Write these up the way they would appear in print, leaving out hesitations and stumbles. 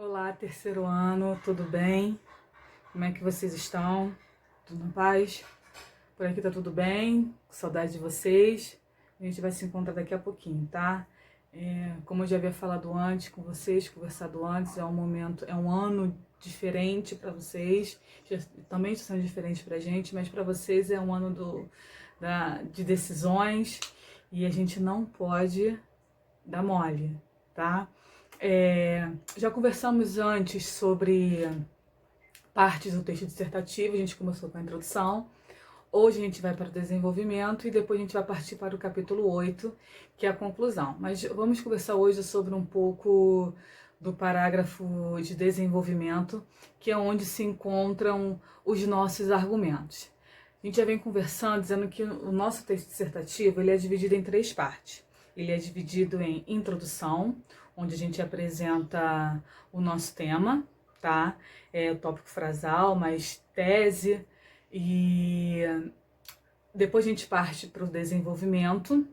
Olá, terceiro ano, tudo bem? Como é que vocês estão? Tudo na paz? Por aqui tá tudo bem, com saudade de vocês. A gente vai se encontrar daqui a pouquinho, tá? Como eu já havia falado antes com vocês, conversado antes, é um momento, é um ano diferente para vocês, também está sendo diferente pra gente, mas para vocês é um ano de decisões e a gente não pode dar mole, tá? Já conversamos antes sobre partes do texto dissertativo, a gente começou com a introdução. Hoje a gente vai para o desenvolvimento e depois a gente vai partir para o capítulo 8, que é a conclusão. Mas vamos conversar hoje sobre um pouco do parágrafo de desenvolvimento, que é onde se encontram os nossos argumentos. A gente já vem conversando, dizendo que o nosso texto dissertativo ele é dividido em três partes. Ele é dividido em introdução, onde a gente apresenta o nosso tema, tá? O tópico frasal, mais tese, e depois a gente parte para o desenvolvimento,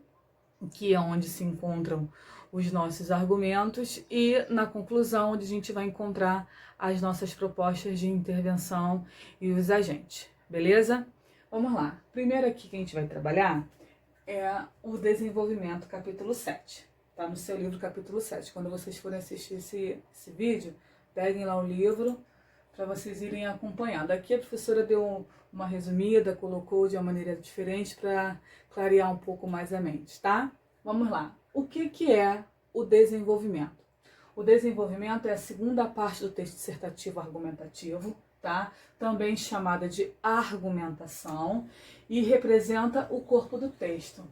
que é onde se encontram os nossos argumentos, e na conclusão, onde a gente vai encontrar as nossas propostas de intervenção e os agentes, beleza? Vamos lá. Primeiro aqui que a gente vai trabalhar é o desenvolvimento, capítulo 7. Tá no seu livro, capítulo 7. Quando vocês forem assistir esse vídeo, peguem lá o livro para vocês irem acompanhando. Aqui a professora deu uma resumida, colocou de uma maneira diferente para clarear um pouco mais a mente, tá? Vamos lá. O que é o desenvolvimento? O desenvolvimento é a segunda parte do texto dissertativo argumentativo, tá? Também chamada de argumentação, e representa o corpo do texto.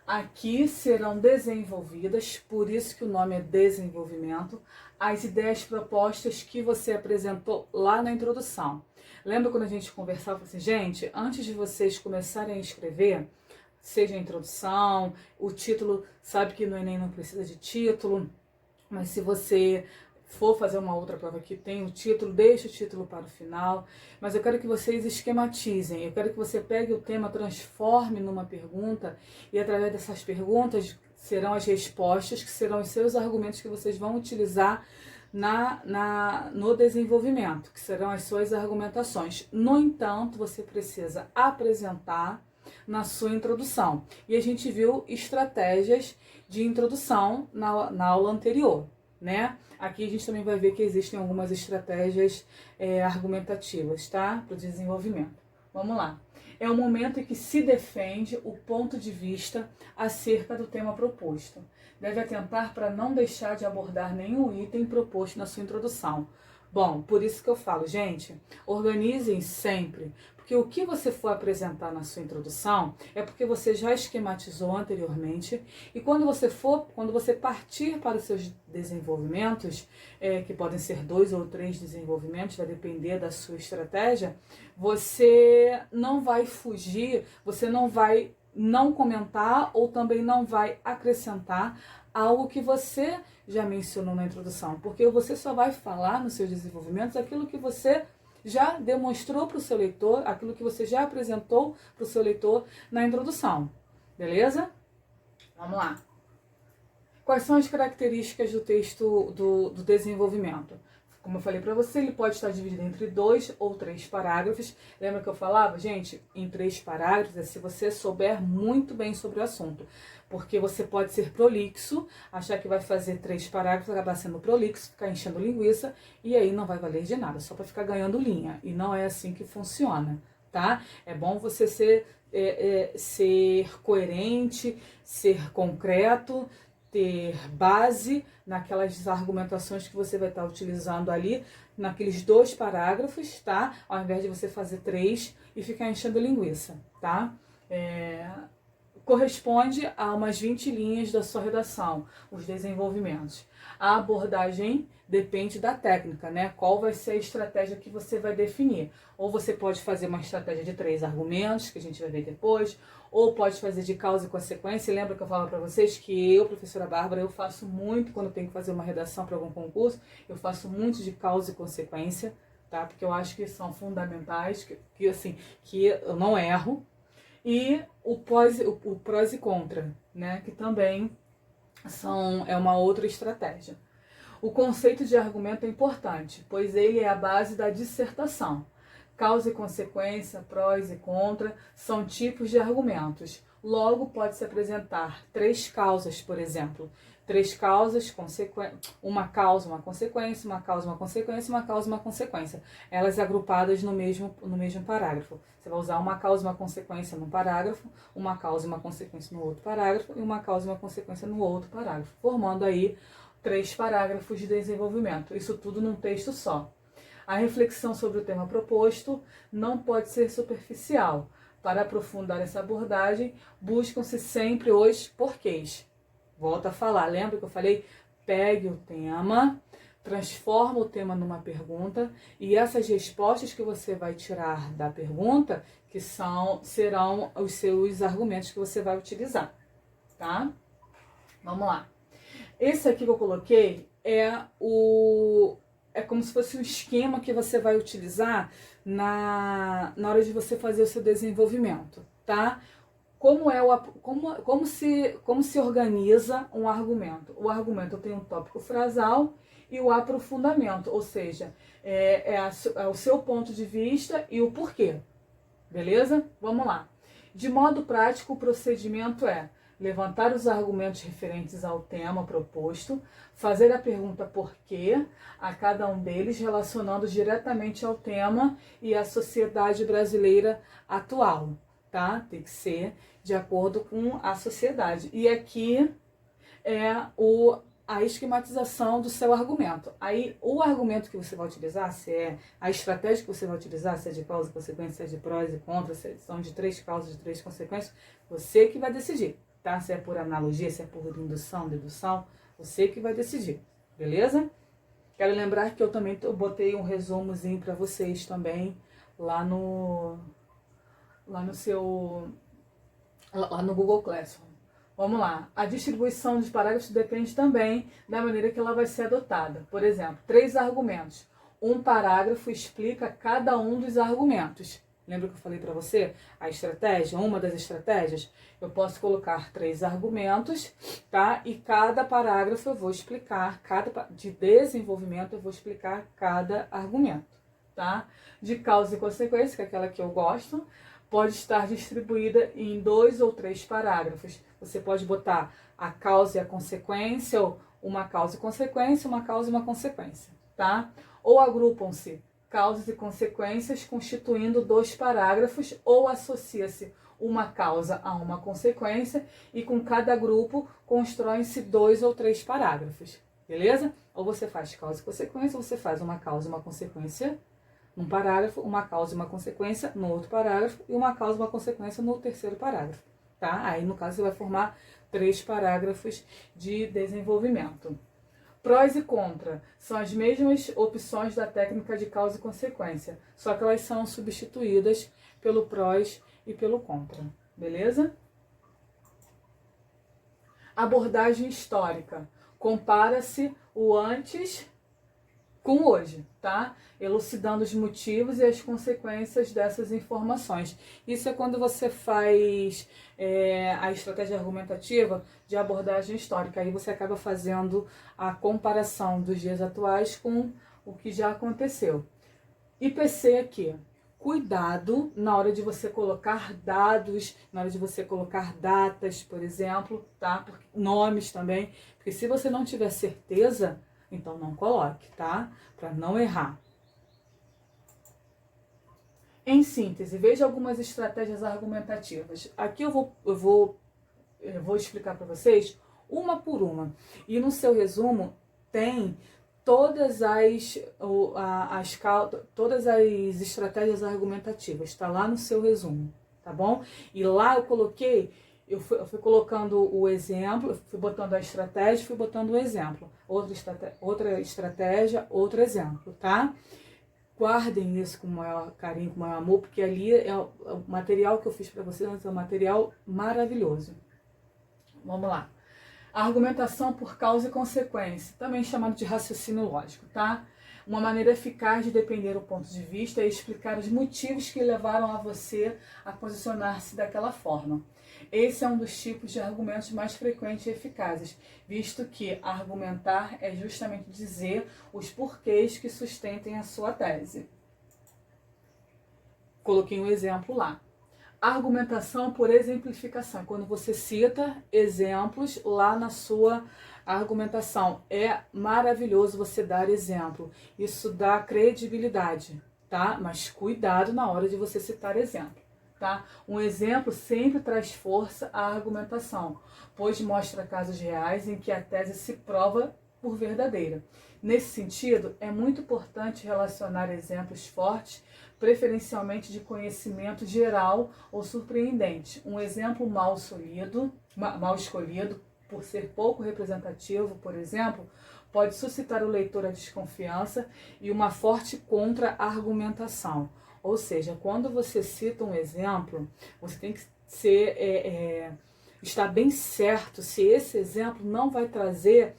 Aqui serão desenvolvidas, por isso que o nome é desenvolvimento, as ideias propostas que você apresentou lá na introdução. Lembra quando a gente conversava assim, gente, antes de vocês começarem a escrever, seja a introdução, o título, sabe que no Enem não precisa de título, mas se você for fazer uma outra prova que tem o título, deixe o título para o final. Mas eu quero que vocês esquematizem, eu quero que você pegue o tema, transforme numa pergunta, e através dessas perguntas serão as respostas, que serão os seus argumentos que vocês vão utilizar no desenvolvimento, que serão as suas argumentações. No entanto, você precisa apresentar na sua introdução. E a gente viu estratégias de introdução na aula anterior, né? Aqui a gente também vai ver que existem algumas estratégias argumentativas, tá? Para o desenvolvimento. Vamos lá. É o momento em que se defende o ponto de vista acerca do tema proposto. Deve atentar para não deixar de abordar nenhum item proposto na sua introdução. Bom, por isso que eu falo, gente, organizem sempre, porque o que você for apresentar na sua introdução é porque você já esquematizou anteriormente, e quando você partir para os seus desenvolvimentos, que podem ser 2 ou 3 desenvolvimentos, vai depender da sua estratégia, você não vai fugir, você não vai não comentar ou também não vai acrescentar algo que você já mencionou na introdução, porque você só vai falar nos seus desenvolvimentos aquilo que você já demonstrou para o seu leitor, aquilo que você já apresentou para o seu leitor na introdução, beleza? Vamos lá. Quais são as características do texto do desenvolvimento? Como eu falei para você, ele pode estar dividido entre 2 ou 3 parágrafos. Lembra que eu falava, gente, em 3 parágrafos é se você souber muito bem sobre o assunto. Porque você pode ser prolixo, achar que vai fazer 3 parágrafos, acabar sendo prolixo, ficar enchendo linguiça, e aí não vai valer de nada, só para ficar ganhando linha. E não é assim que funciona, tá? É bom você ser coerente, ser concreto, ter base naquelas argumentações que você vai estar utilizando ali, naqueles 2 parágrafos, tá? Ao invés de você fazer 3 e ficar enchendo linguiça, tá? Corresponde a umas 20 linhas da sua redação, os desenvolvimentos. A abordagem depende da técnica, né? Qual vai ser a estratégia que você vai definir. Ou você pode fazer uma estratégia de 3 argumentos, que a gente vai ver depois, ou pode fazer de causa e consequência. Lembra que eu falava para vocês que eu, professora Bárbara, eu faço muito quando tenho que fazer uma redação para algum concurso, eu faço muito de causa e consequência, tá? Porque eu acho que são fundamentais, que eu não erro. E o prós e contra, né? Que também é uma outra estratégia. O conceito de argumento é importante, pois ele é a base da dissertação. Causa e consequência, prós e contra, são tipos de argumentos. Logo, pode-se apresentar 3 causas, por exemplo. 3 causas, uma causa, uma consequência, uma causa, uma consequência, uma causa, uma consequência. Elas agrupadas no mesmo parágrafo. Você vai usar uma causa e uma consequência num parágrafo, uma causa e uma consequência no outro parágrafo, e uma causa e uma consequência no outro parágrafo, formando aí 3 parágrafos de desenvolvimento. Isso tudo num texto só. A reflexão sobre o tema proposto não pode ser superficial. Para aprofundar essa abordagem, buscam-se sempre os porquês. Volto a falar, lembra que eu falei? Pegue o tema, transforma o tema numa pergunta e essas respostas que você vai tirar da pergunta, que serão os seus argumentos que você vai utilizar, tá? Vamos lá. Esse aqui que eu coloquei é como se fosse um esquema que você vai utilizar na hora de você fazer o seu desenvolvimento, tá? Como se organiza um argumento? O argumento tem um tópico frasal e o aprofundamento, ou seja, é o seu ponto de vista e o porquê, beleza? Vamos lá. De modo prático, o procedimento é levantar os argumentos referentes ao tema proposto, fazer a pergunta por quê a cada um deles, relacionando diretamente ao tema e à sociedade brasileira atual, tá? Tem que ser de acordo com a sociedade. E aqui é a esquematização do seu argumento. Aí, o argumento que você vai utilizar, se é a estratégia que você vai utilizar, se é de causa e consequência, se é de prós e contras, se são de 3 causas, de 3 consequências, você que vai decidir. Tá? Se é por analogia, se é por indução, dedução, você que vai decidir, beleza? Quero lembrar que eu também botei um resumozinho para vocês também lá no Google Classroom. Vamos lá. A distribuição dos parágrafos depende também da maneira que ela vai ser adotada. Por exemplo, 3 argumentos. Um parágrafo explica cada um dos argumentos. Lembra que eu falei para você? A estratégia, uma das estratégias, eu posso colocar 3 argumentos, tá? E cada parágrafo eu vou explicar, de desenvolvimento eu vou explicar cada argumento, tá? De causa e consequência, que é aquela que eu gosto, pode estar distribuída em 2 ou 3 parágrafos. Você pode botar a causa e a consequência, ou uma causa e consequência, uma causa e uma consequência, tá? Ou agrupam-se causas e consequências constituindo 2 parágrafos, ou associa-se uma causa a uma consequência e com cada grupo constroem-se 2 ou 3 parágrafos, beleza? Ou você faz causa e consequência, ou você faz uma causa e uma consequência num parágrafo, uma causa e uma consequência no outro parágrafo e uma causa e uma consequência no terceiro parágrafo, tá? Aí, no caso, você vai formar 3 parágrafos de desenvolvimento. Prós e contra são as mesmas opções da técnica de causa e consequência, só que elas são substituídas pelo prós e pelo contra, beleza? Abordagem histórica. Compara-se o antes com hoje, tá? Elucidando os motivos e as consequências dessas informações. Isso é quando você faz a estratégia argumentativa de abordagem histórica. Aí você acaba fazendo a comparação dos dias atuais com o que já aconteceu. IPC aqui. Cuidado na hora de você colocar dados, na hora de você colocar datas, por exemplo, tá? Nomes também. Porque se você não tiver certeza, então não coloque, tá? Para não errar. Em síntese, veja algumas estratégias argumentativas. Aqui eu vou explicar para vocês uma por uma. E no seu resumo tem todas as estratégias argumentativas. Está lá no seu resumo, tá bom? E lá eu coloquei... Eu fui colocando o exemplo, fui botando a estratégia, fui botando o exemplo. Outra estratégia, outro exemplo, tá? Guardem isso com o maior carinho, com o maior amor, porque ali é o material que eu fiz para vocês, é um material maravilhoso. Vamos lá. A argumentação por causa e consequência, também chamado de raciocínio lógico, tá? Uma maneira eficaz de depender do ponto de vista é explicar os motivos que levaram a você a posicionar-se daquela forma. Esse é um dos tipos de argumentos mais frequentes e eficazes, visto que argumentar é justamente dizer os porquês que sustentem a sua tese. Coloquei um exemplo lá. Argumentação por exemplificação. Quando você cita exemplos lá na sua argumentação, é maravilhoso você dar exemplo. Isso dá credibilidade, tá? Mas cuidado na hora de você citar exemplo, tá? Um exemplo sempre traz força à argumentação, pois mostra casos reais em que a tese se prova por verdadeira. Nesse sentido, é muito importante relacionar exemplos fortes, preferencialmente de conhecimento geral ou surpreendente. Um exemplo mal escolhido, por ser pouco representativo, por exemplo, pode suscitar o leitor a desconfiança e uma forte contra-argumentação. Ou seja, quando você cita um exemplo, você tem que estar bem certo se esse exemplo não vai trazer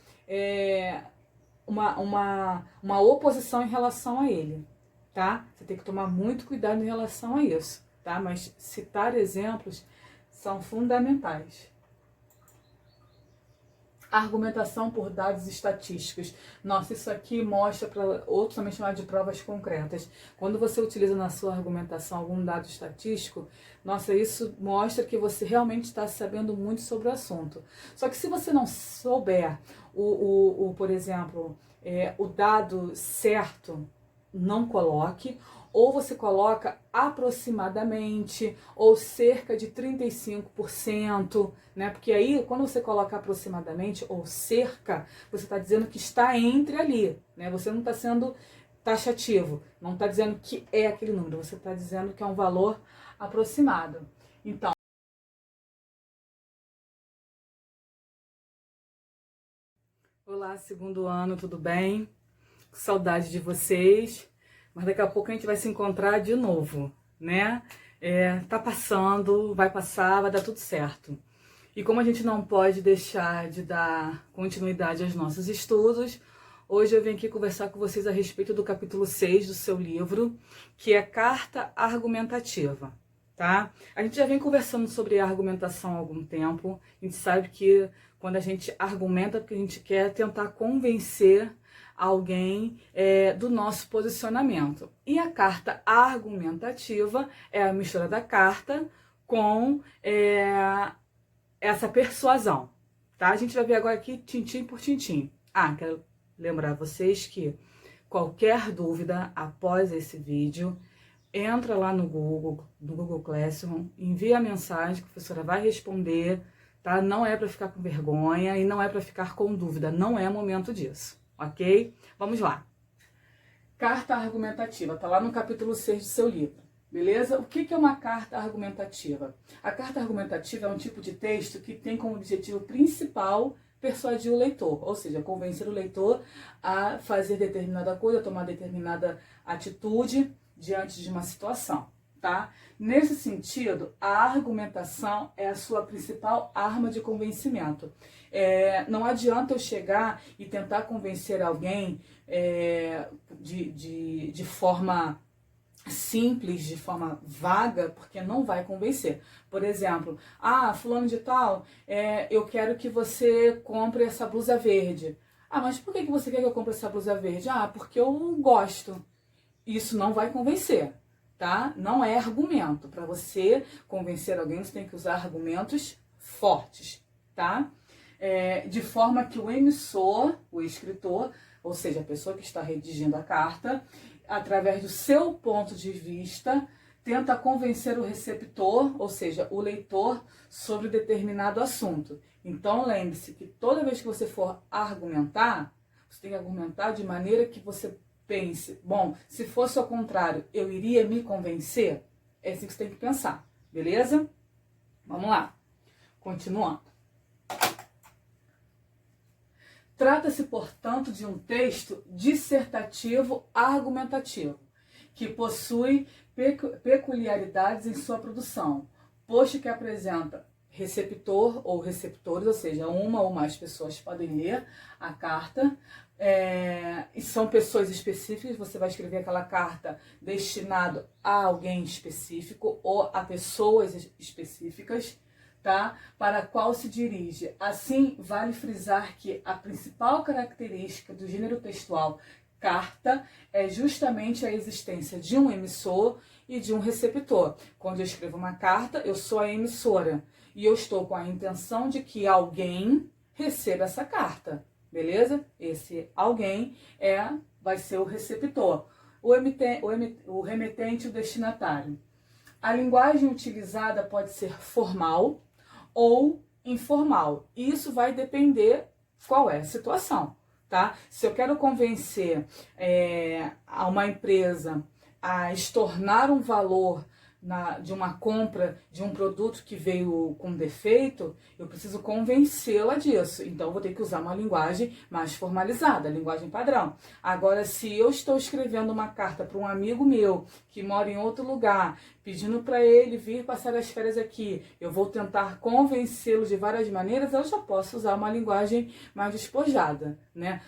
uma oposição em relação a ele, tá? Você tem que tomar muito cuidado em relação a isso, tá? Mas citar exemplos são fundamentais. Argumentação por dados estatísticos. Nossa, isso aqui mostra, para outros também chamado de provas concretas. Quando você utiliza na sua argumentação algum dado estatístico, nossa, isso mostra que você realmente está sabendo muito sobre o assunto. Só que se você não souber, por exemplo, o dado certo, não coloque, ou você coloca aproximadamente, ou cerca de 35%, né? Porque aí, quando você coloca aproximadamente ou cerca, você está dizendo que está entre ali, né? Você não está sendo taxativo, não está dizendo que é aquele número, você está dizendo que é um valor aproximado. Então, olá, segundo ano, tudo bem? Saudade de vocês. Mas daqui a pouco a gente vai se encontrar de novo, né? Tá passando, vai passar, vai dar tudo certo. E como a gente não pode deixar de dar continuidade aos nossos estudos, hoje eu vim aqui conversar com vocês a respeito do capítulo 6 do seu livro, que é Carta Argumentativa, tá? A gente já vem conversando sobre argumentação há algum tempo. A gente sabe que quando a gente argumenta, porque a gente quer tentar convencer alguém do nosso posicionamento. E a carta argumentativa é a mistura da carta com essa persuasão, tá? A gente vai ver agora aqui tintim por tintim. Quero lembrar vocês que qualquer dúvida após esse vídeo, entra lá no Google Classroom, envia a mensagem que a professora vai responder, tá? Não é para ficar com vergonha e não é para ficar com dúvida, não é momento disso. Ok? Vamos lá. Carta argumentativa, tá lá no capítulo 6 do seu livro, beleza? O que é uma carta argumentativa? A carta argumentativa é um tipo de texto que tem como objetivo principal persuadir o leitor, ou seja, convencer o leitor a fazer determinada coisa, a tomar determinada atitude diante de uma situação, tá? Nesse sentido, a argumentação é a sua principal arma de convencimento. Não adianta eu chegar e tentar convencer alguém de forma simples, de forma vaga, porque não vai convencer. Por exemplo, fulano de tal, eu quero que você compre essa blusa verde. Mas por que você quer que eu compre essa blusa verde? Porque eu gosto. Isso não vai convencer, tá? Não é argumento. Para você convencer alguém, você tem que usar argumentos fortes, tá? De forma que o emissor, o escritor, ou seja, a pessoa que está redigindo a carta, através do seu ponto de vista, tenta convencer o receptor, ou seja, o leitor, sobre determinado assunto. Então, lembre-se que toda vez que você for argumentar, você tem que argumentar de maneira que você pense, bom, se fosse ao contrário, eu iria me convencer? É assim que você tem que pensar, beleza? Vamos lá. Continuando. Trata-se, portanto, de um texto dissertativo argumentativo, que possui peculiaridades em sua produção, posto que apresenta receptor ou receptores, ou seja, uma ou mais pessoas podem ler a carta. E são pessoas específicas, você vai escrever aquela carta destinado a alguém específico ou a pessoas específicas, tá? Para a qual se dirige. Assim, vale frisar que a principal característica do gênero textual carta é justamente a existência de um emissor e de um receptor. Quando eu escrevo uma carta, eu sou a emissora e eu estou com a intenção de que alguém receba essa carta, beleza? Esse alguém vai ser o receptor, o remetente e o destinatário. A linguagem utilizada pode ser formal ou informal. Isso vai depender qual é a situação, tá? Se eu quero convencer a uma empresa a estornar um valor de uma compra de um produto que veio com defeito, eu preciso convencê-la disso. Então, eu vou ter que usar uma linguagem mais formalizada, linguagem padrão. Agora, se eu estou escrevendo uma carta para um amigo meu que mora em outro lugar, pedindo para ele vir passar as férias aqui, eu vou tentar convencê-lo de várias maneiras, eu já posso usar uma linguagem mais despojada, né?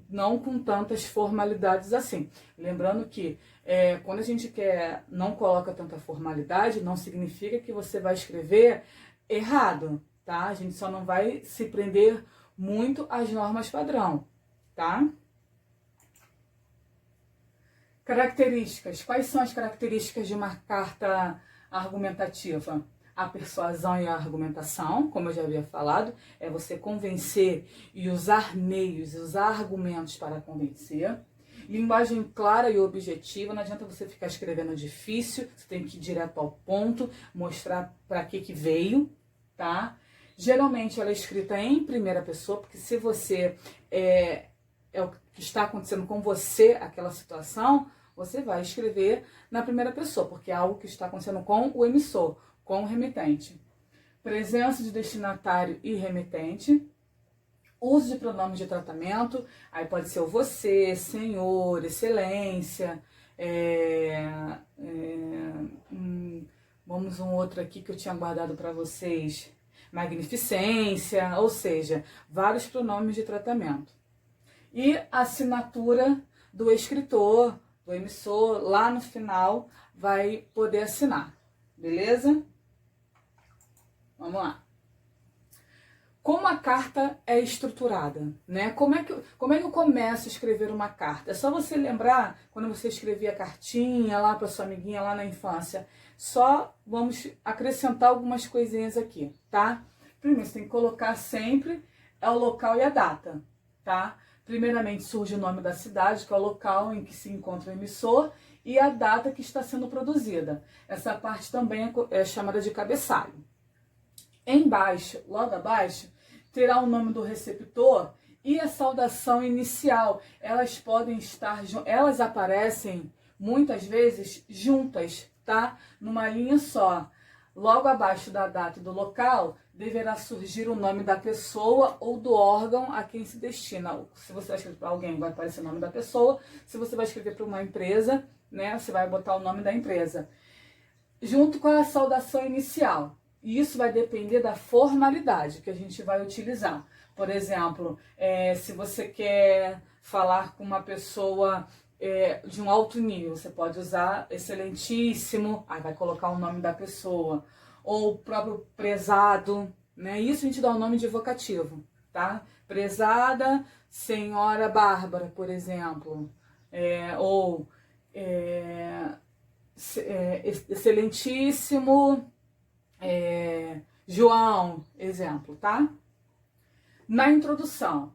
Não com tantas formalidades assim. Lembrando que quando a gente não coloca tanta formalidade, não significa que você vai escrever errado, tá? A gente só não vai se prender muito às normas padrão, tá? Características. Quais são as características de uma carta argumentativa? A persuasão e a argumentação, como eu já havia falado, é você convencer e usar meios, usar argumentos para convencer. Linguagem clara e objetiva, não adianta você ficar escrevendo difícil, você tem que ir direto ao ponto, mostrar para que veio, tá? Geralmente ela é escrita em primeira pessoa, porque se você é o que está acontecendo com você, aquela situação, você vai escrever na primeira pessoa, porque é algo que está acontecendo com o emissor, com o remetente. Presença de destinatário e remetente. Uso de pronomes de tratamento, aí pode ser o você, senhor, excelência, vamos um outro aqui que eu tinha guardado para vocês, magnificência, ou seja, vários pronomes de tratamento. E a assinatura do escritor, do emissor, lá no final, vai poder assinar, beleza? Vamos lá. Como a carta é estruturada, né? Como é que eu começo a escrever uma carta? É só você lembrar quando você escrevia a cartinha lá para sua amiguinha lá na infância. Só vamos acrescentar algumas coisinhas aqui, tá? Primeiro, você tem que colocar sempre o local e a data, tá? Primeiramente surge o nome da cidade, que é o local em que se encontra o emissor, e a data que está sendo produzida. Essa parte também é chamada de cabeçalho. Embaixo, logo abaixo, terá o nome do receptor e a saudação inicial. Elas aparecem muitas vezes juntas, tá? Numa linha só. Logo abaixo da data e do local, deverá surgir o nome da pessoa ou do órgão a quem se destina. Se você vai escrever para alguém, vai aparecer o nome da pessoa. Se você vai escrever para uma empresa, né, você vai botar o nome da empresa. Junto com a saudação inicial. E isso vai depender da formalidade que a gente vai utilizar. Por exemplo, se você quer falar com uma pessoa de um alto nível, você pode usar excelentíssimo, aí vai colocar o nome da pessoa. Ou o próprio prezado, né? Isso a gente dá o nome de vocativo, tá? Prezada senhora Bárbara, por exemplo. Excelentíssimo João, exemplo, tá? Na introdução,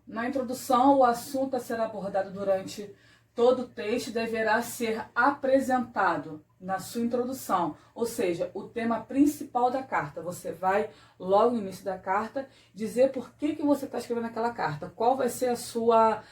o assunto a ser abordado durante todo o texto deverá ser apresentado na sua introdução, ou seja, o tema principal da carta. Você vai, logo no início da carta, dizer por que você está escrevendo aquela carta, qual vai ser a sua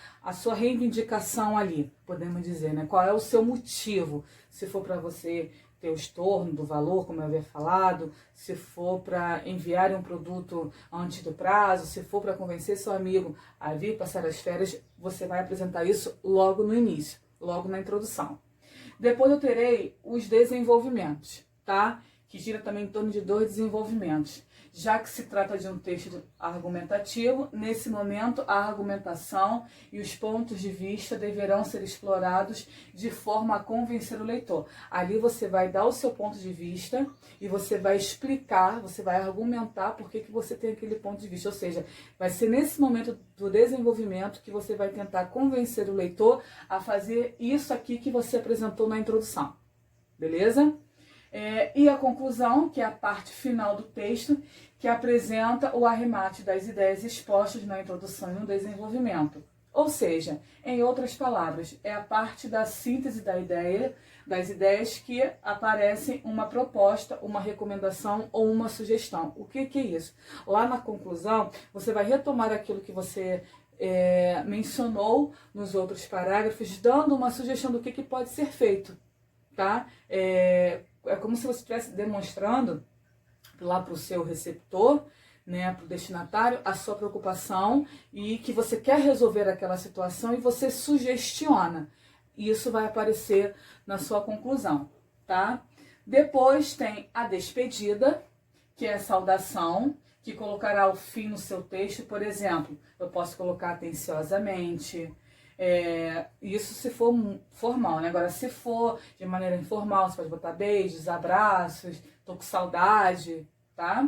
reivindicação ali, podemos dizer, né? Qual é o seu motivo, se for para você ter o estorno do valor, como eu havia falado, se for para enviar um produto antes do prazo, se for para convencer seu amigo a vir passar as férias, você vai apresentar isso logo no início, logo na introdução. Depois eu terei os desenvolvimentos, tá? que gira também em torno de 2 desenvolvimentos. Já que se trata de um texto argumentativo, nesse momento a argumentação e os pontos de vista deverão ser explorados de forma a convencer o leitor. Ali você vai dar o seu ponto de vista e você vai explicar, você vai argumentar por que você tem aquele ponto de vista. Ou seja, vai ser nesse momento do desenvolvimento que você vai tentar convencer o leitor a fazer isso aqui que você apresentou na introdução. Beleza? E a conclusão, que é a parte final do texto, que apresenta o arremate das ideias expostas na introdução e no desenvolvimento. Ou seja, em outras palavras, é a parte da síntese das ideias que aparecem uma proposta, uma recomendação ou uma sugestão. O que é isso? Lá na conclusão, você vai retomar aquilo que você mencionou nos outros parágrafos, dando uma sugestão do que pode ser feito. Tá? É como se você estivesse demonstrando lá para o seu receptor, né, para o destinatário, a sua preocupação e que você quer resolver aquela situação e você sugestiona. Isso vai aparecer na sua conclusão, tá? Depois tem a despedida, que é a saudação, que colocará o fim no seu texto. Por exemplo, eu posso colocar atenciosamente. Isso se for formal, né? Agora, se for de maneira informal, você pode botar beijos, abraços, tô com saudade, tá?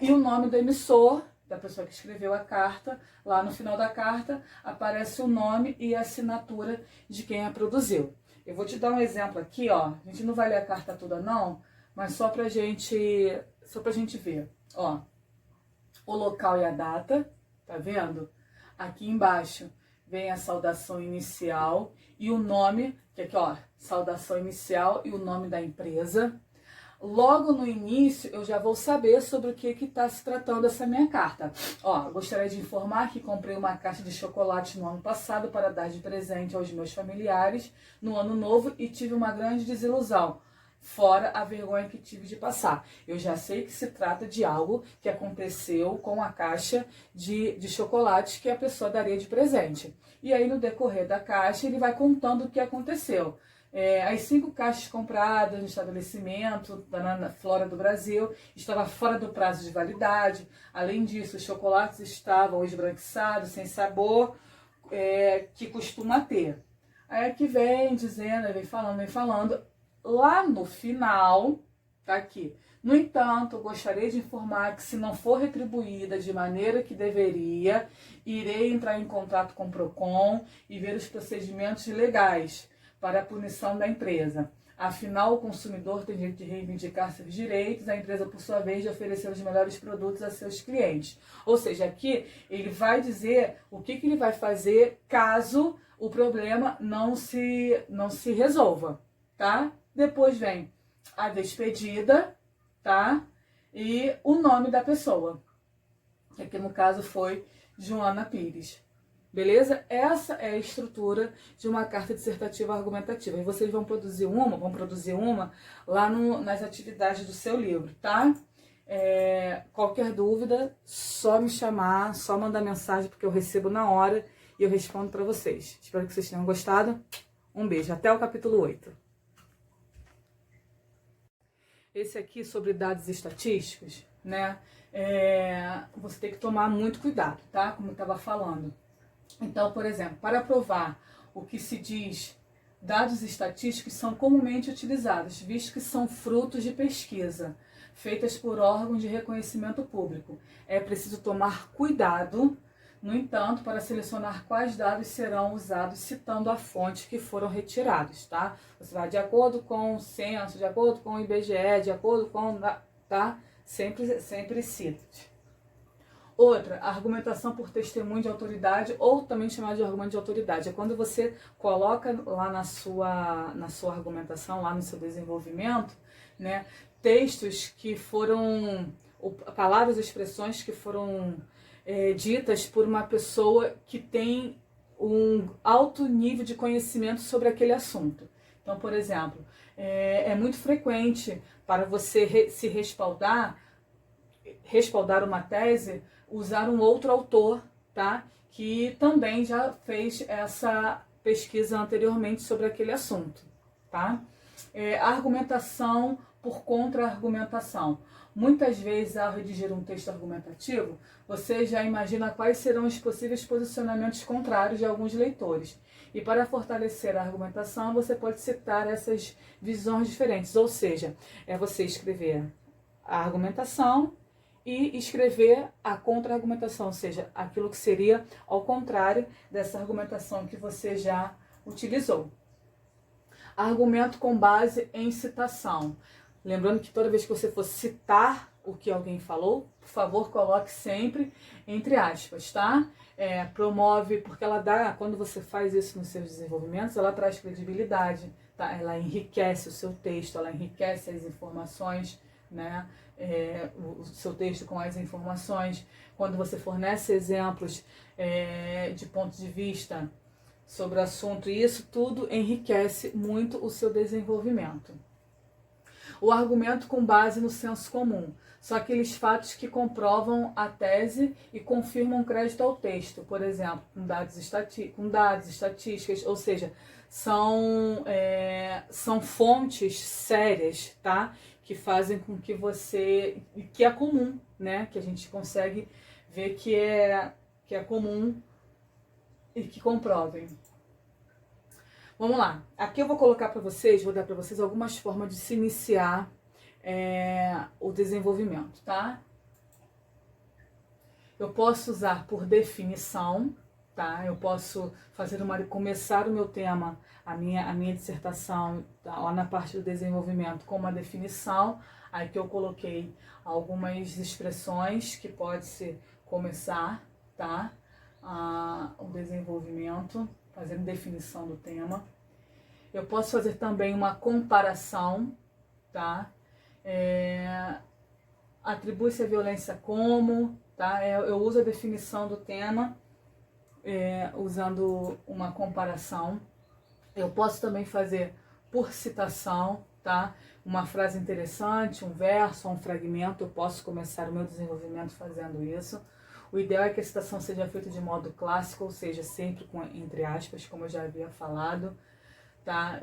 E o nome do emissor, da pessoa que escreveu a carta, lá no final da carta aparece o nome e a assinatura de quem a produziu. Eu vou te dar um exemplo aqui, ó. A gente não vai ler a carta toda não, mas só pra gente ver, ó. O local e a data, tá vendo? Aqui embaixo vem a saudação inicial e o nome, que aqui, ó, saudação inicial e o nome da empresa. Logo no início, eu já vou saber sobre o que está se tratando essa minha carta. Ó, gostaria de informar que comprei uma caixa de chocolate no ano passado para dar de presente aos meus familiares no ano novo e tive uma grande desilusão. Fora a vergonha que tive de passar. Eu já sei que se trata de algo que aconteceu com a caixa de chocolate que a pessoa daria de presente. E aí, no decorrer da caixa, ele vai contando o que aconteceu. As 5 caixas compradas no estabelecimento na Flora do Brasil estava fora do prazo de validade. Além disso, os chocolates estavam esbranquiçados, sem sabor, que costuma ter. Aí aqui vem dizendo, vem falando. Lá no final, tá aqui. No entanto, gostaria de informar que se não for retribuída de maneira que deveria, irei entrar em contato com o PROCON e ver os procedimentos legais para a punição da empresa. Afinal, o consumidor tem direito de reivindicar seus direitos, a empresa, por sua vez, de oferecer os melhores produtos a seus clientes. Ou seja, aqui ele vai dizer o que ele vai fazer caso o problema não se resolva, tá? Depois vem a despedida, tá? E o nome da pessoa, que aqui no caso foi Joana Pires. Beleza? Essa é a estrutura de uma carta dissertativa argumentativa. E vocês vão produzir uma lá nas atividades do seu livro, tá? Qualquer dúvida, só me chamar, só mandar mensagem, porque eu recebo na hora e eu respondo para vocês. Espero que vocês tenham gostado. Um beijo. Até o capítulo 8. Esse aqui sobre dados estatísticos, né? Você tem que tomar muito cuidado, tá? Como eu estava falando. Então, por exemplo, para provar o que se diz, dados estatísticos são comumente utilizados, visto que são frutos de pesquisa, feitas por órgãos de reconhecimento público. É preciso tomar cuidado, no entanto, para selecionar quais dados serão usados citando a fonte que foram retirados, tá? Você vai de acordo com o censo, de acordo com o IBGE, de acordo com... tá? Sempre cite. Outra, argumentação por testemunho de autoridade, ou também chamada de argumento de autoridade. É quando você coloca lá na sua argumentação, lá no seu desenvolvimento, né, textos que foram, palavras e expressões que foram ditas por uma pessoa que tem um alto nível de conhecimento sobre aquele assunto. Então, por exemplo, é muito frequente para você se respaldar uma tese, usar um outro autor, tá? Que também já fez essa pesquisa anteriormente sobre aquele assunto, tá? A argumentação por contra-argumentação. Muitas vezes, ao redigir um texto argumentativo, você já imagina quais serão os possíveis posicionamentos contrários de alguns leitores. E para fortalecer a argumentação, você pode citar essas visões diferentes, ou seja, é você escrever a argumentação e escrever a contra-argumentação, ou seja, aquilo que seria ao contrário dessa argumentação que você já utilizou. Argumento com base em citação. Lembrando que toda vez que você for citar o que alguém falou, por favor, coloque sempre entre aspas, tá? Promove, porque ela dá, quando você faz isso nos seus desenvolvimentos, ela traz credibilidade, tá? Ela enriquece o seu texto, ela enriquece as informações, né? O seu texto com as informações. Quando você fornece exemplos de ponto de vista sobre o assunto, e isso tudo enriquece muito o seu desenvolvimento. O argumento com base no senso comum são aqueles fatos que comprovam a tese e confirmam crédito ao texto, por exemplo, com dados estatísticas, ou seja, são fontes sérias, tá? Que fazem com que você, que é comum, né? Que a gente consegue ver que é comum e que comprovem. Vamos lá, aqui eu vou colocar para vocês, vou dar para vocês algumas formas de se iniciar o desenvolvimento, tá? Eu posso usar por definição, tá? Eu posso começar o meu tema, a minha dissertação, tá? Lá na parte do desenvolvimento com uma definição, aí que eu coloquei algumas expressões que pode se começar, tá? O desenvolvimento, fazendo definição do tema. Eu posso fazer também uma comparação, tá? Atribui-se a violência como, tá? Eu uso a definição do tema usando uma comparação. Eu posso também fazer por citação, tá? Uma frase interessante, um verso, um fragmento, eu posso começar o meu desenvolvimento fazendo isso. O ideal é que a citação seja feita de modo clássico, ou seja, sempre com entre aspas, como eu já havia falado, tá?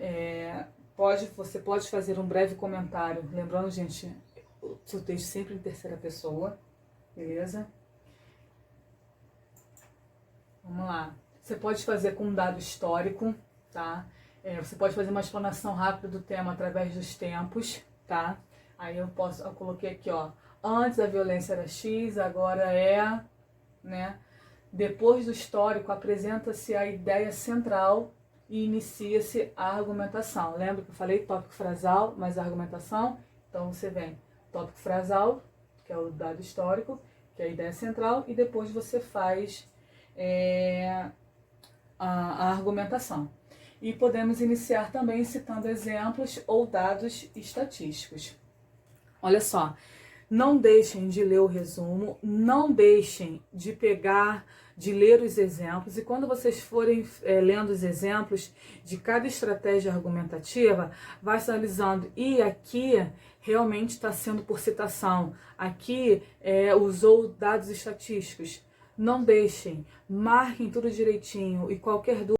Você pode fazer um breve comentário, lembrando, gente, o seu texto sempre em terceira pessoa, beleza? Vamos lá. Você pode fazer com um dado histórico, tá? Você pode fazer uma explanação rápida do tema através dos tempos, tá? Aí eu coloquei aqui, ó, antes a violência era X, agora é, né? Depois do histórico apresenta-se a ideia central e inicia-se a argumentação. Lembra que eu falei tópico frasal, mais a argumentação? Então você vem tópico frasal, que é o dado histórico, que é a ideia central, e depois você faz a argumentação. E podemos iniciar também citando exemplos ou dados estatísticos. Olha só, não deixem de ler o resumo, não deixem de ler os exemplos, e quando vocês forem lendo os exemplos de cada estratégia argumentativa, vai analisando, e aqui realmente está sendo por citação, aqui usou dados estatísticos. Não deixem, marquem tudo direitinho, e qualquer dúvida